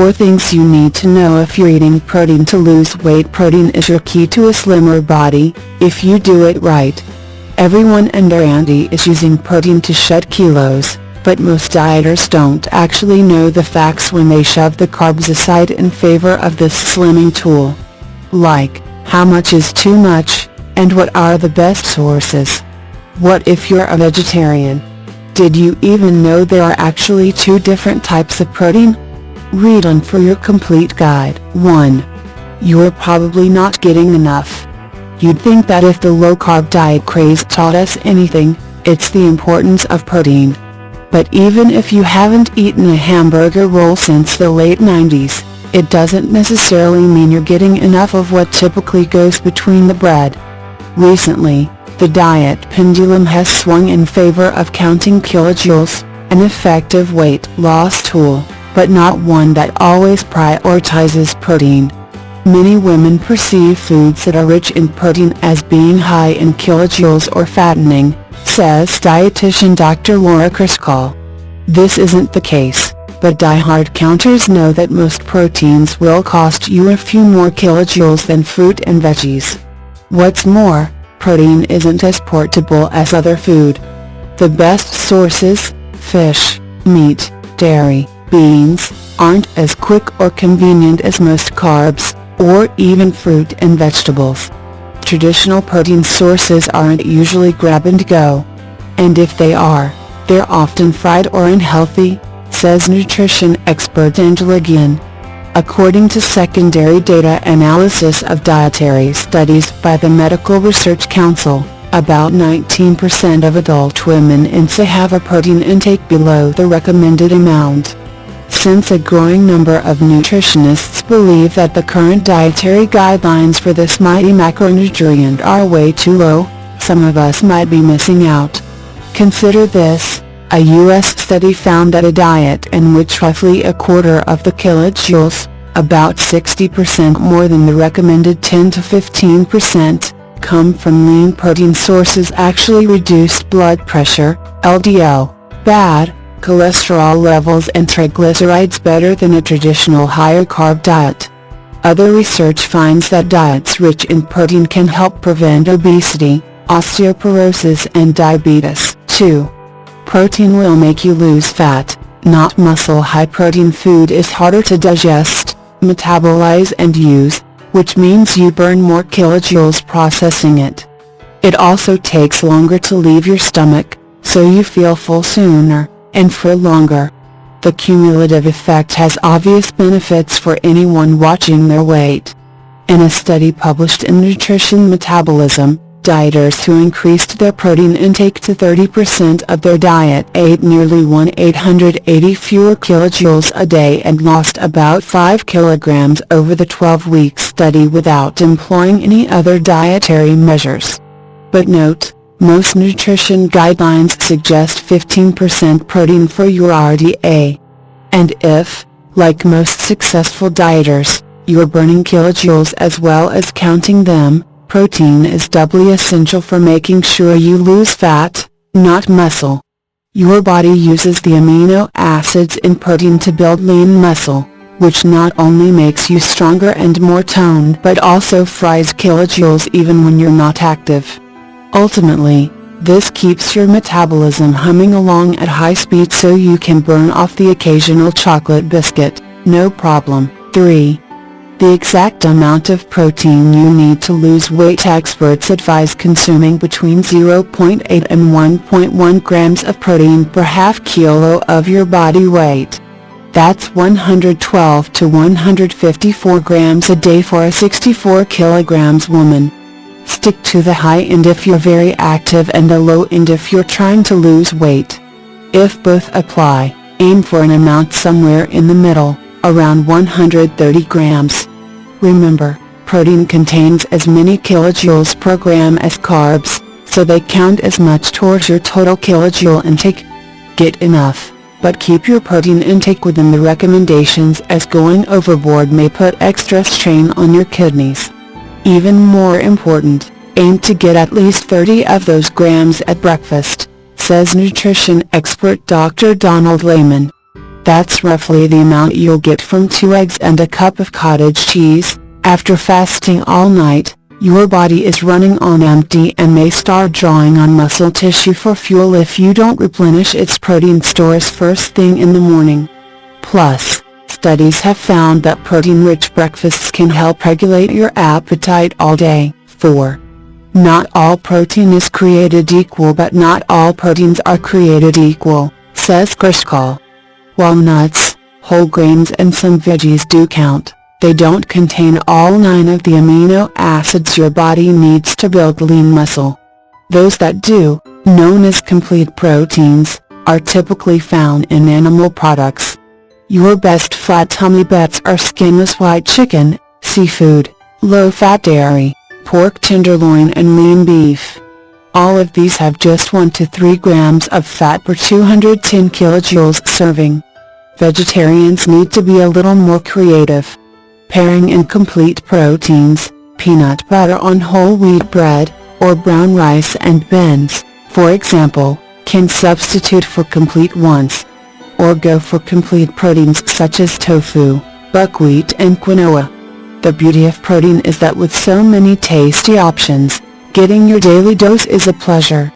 4 things you need to know if you're eating protein to lose weight. Protein is your key to a slimmer body, if you do it right. Everyone and their auntie is using protein to shed kilos, but most dieters don't actually know the facts when they shove the carbs aside in favor of this slimming tool. Like, how much is too much, and what are the best sources? What if you're a vegetarian? Did you even know there are actually 2 different types of protein? Read on for your complete guide. 1. You're probably not getting enough. You'd think that if the low-carb diet craze taught us anything, it's the importance of protein. But even if you haven't eaten a hamburger roll since the late 90s, it doesn't necessarily mean you're getting enough of what typically goes between the bread. Recently, the diet pendulum has swung in favor of counting kilojoules, an effective weight loss tool, but not one that always prioritizes protein. Many women perceive foods that are rich in protein as being high in kilojoules or fattening, says dietitian Dr. Laura Kriskal. This isn't the case, but die-hard counters know that most proteins will cost you a few more kilojoules than fruit and veggies. What's more, protein isn't as portable as other food. The best sources, fish, meat, dairy, beans, aren't as quick or convenient as most carbs, or even fruit and vegetables. Traditional protein sources aren't usually grab and go. And if they are, they're often fried or unhealthy, says nutrition expert Angela Guillen. According to secondary data analysis of dietary studies by the Medical Research Council, about 19% of adult women in SA have a protein intake below the recommended amount. Since a growing number of nutritionists believe that the current dietary guidelines for this mighty macronutrient are way too low, some of us might be missing out. Consider this. A U.S. study found that a diet in which roughly a quarter of the kilojoules, about 60% more than the recommended 10 to 15%, come from lean protein sources actually reduced blood pressure, LDL, bad cholesterol levels and triglycerides better than a traditional higher carb diet. Other research finds that diets rich in protein can help prevent obesity, osteoporosis and diabetes. 2. Protein will make you lose fat, not muscle. High-protein food is harder to digest, metabolize and use, which means you burn more kilojoules processing it. It also takes longer to leave your stomach, so you feel full sooner, and for longer. The cumulative effect has obvious benefits for anyone watching their weight. In a study published in Nutrition Metabolism, dieters who increased their protein intake to 30% of their diet ate nearly 1,880 fewer kilojoules a day and lost about 5 kilograms over the 12-week study without employing any other dietary measures. But note, most nutrition guidelines suggest 15% protein for your RDA. And if, like most successful dieters, you're burning kilojoules as well as counting them, protein is doubly essential for making sure you lose fat, not muscle. Your body uses the amino acids in protein to build lean muscle, which not only makes you stronger and more toned but also fries kilojoules even when you're not active. Ultimately, this keeps your metabolism humming along at high speed so you can burn off the occasional chocolate biscuit, no problem. 3. The exact amount of protein you need to lose weight. Experts advise consuming between 0.8 and 1.1 grams of protein per half kilo of your body weight. That's 112 to 154 grams a day for a 64 kilograms woman. Stick to the high end if you're very active and the low end if you're trying to lose weight. If both apply, aim for an amount somewhere in the middle, around 130 grams. Remember, protein contains as many kilojoules per gram as carbs, so they count as much towards your total kilojoule intake. Get enough, but keep your protein intake within the recommendations as going overboard may put extra strain on your kidneys. Even more important, aim to get at least 30 of those grams at breakfast, says nutrition expert Dr. Donald Layman. That's roughly the amount you'll get from 2 eggs and a cup of cottage cheese. After fasting all night, your body is running on empty and may start drawing on muscle tissue for fuel if you don't replenish its protein stores first thing in the morning. Plus, studies have found that protein-rich breakfasts can help regulate your appetite all day. 4. Not all protein is created equal, but not all proteins are created equal, says Krishkal. While nuts, whole grains and some veggies do count, they don't contain all 9 of the amino acids your body needs to build lean muscle. Those that do, known as complete proteins, are typically found in animal products. Your best flat tummy bets are skinless white chicken, seafood, low-fat dairy, pork tenderloin and lean beef. All of these have just 1 to 3 grams of fat per 210 kilojoules serving. Vegetarians need to be a little more creative. Pairing in complete proteins, peanut butter on whole wheat bread, or brown rice and beans, for example, can substitute for complete ones. Or go for complete proteins such as tofu, buckwheat and quinoa. The beauty of protein is that with so many tasty options, getting your daily dose is a pleasure.